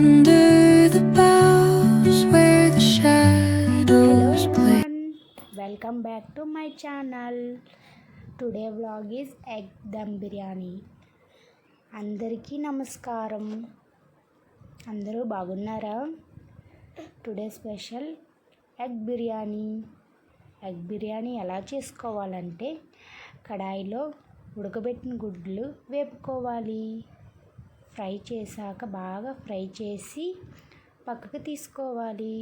Under the boughs where the shadows play. Welcome back to my channel. Today vlog is egg dum biryani. అందరికీ నమస్కారం. అందరూ బాగున్నారా? Today special egg biryani. Egg biryani ఎలా చేసుకోవాలంటే కడాయిలో ఉడకబెట్టిన గుడ్లు వేపుకోవాలి. ఫ్రై చేశాక బాగా ఫ్రై చేసి పక్కకు తీసుకోవాలి.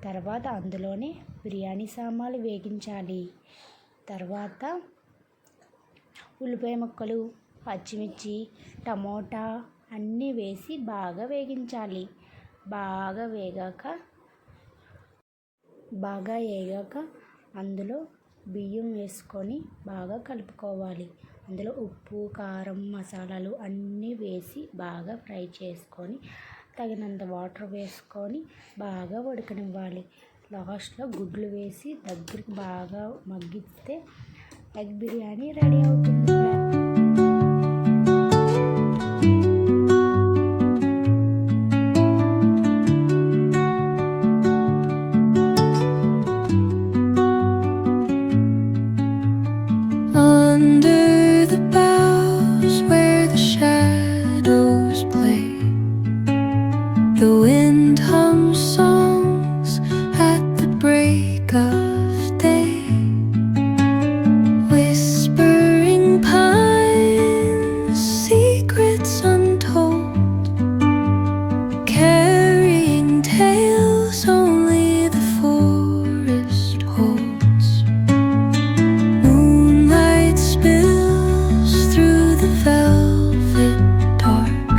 తర్వాత అందులోనే బిర్యానీ సామాన్లు వేగించాలి. తర్వాత ఉల్లిపాయ ముక్కలు, పచ్చిమిర్చి, టమోటా అన్నీ వేసి బాగా వేగించాలి. బాగా వేగాక అందులో బియ్యం వేసుకొని బాగా కలుపుకోవాలి. అందులో ఉప్పు, కారం, మసాలాలు అన్నీ వేసి బాగా ఫ్రై చేసుకొని తగినంత వాటర్ వేసుకొని బాగా ఉడకనివ్వాలి. లాస్ట్లో గుడ్లు వేసి దగ్గరికి బాగా మగ్గిస్తే ఎగ్ బిర్యానీ రెడీ అవుతుంది. Under the boughs where the shadows play, the wind hums songs at the break of day. Whispering pines, secrets untold, carrying tales only the forest holds. Moonlight spills through the velvet dark,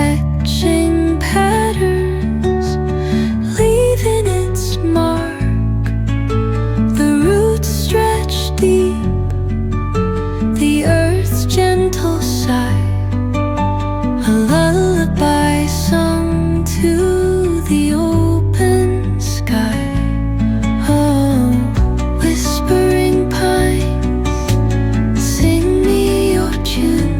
etching patterns, leaving its mark. The roots stretch deep, the earth's gentle sigh, a lullaby sung to the open sky. Oh, whispering pines, sing me your tune,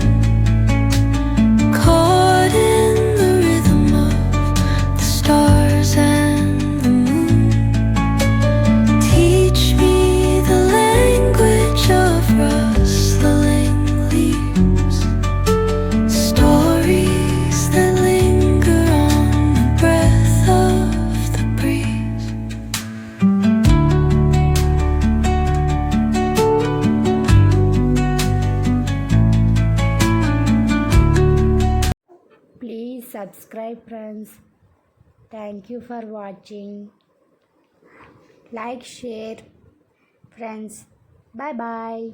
caught in the rhythm of the stars and the moon. Teach me the language of rustling leaves, stories that linger on the breath of the breeze. Please subscribe friends. Thank you for watching. Like, share friends. Bye bye.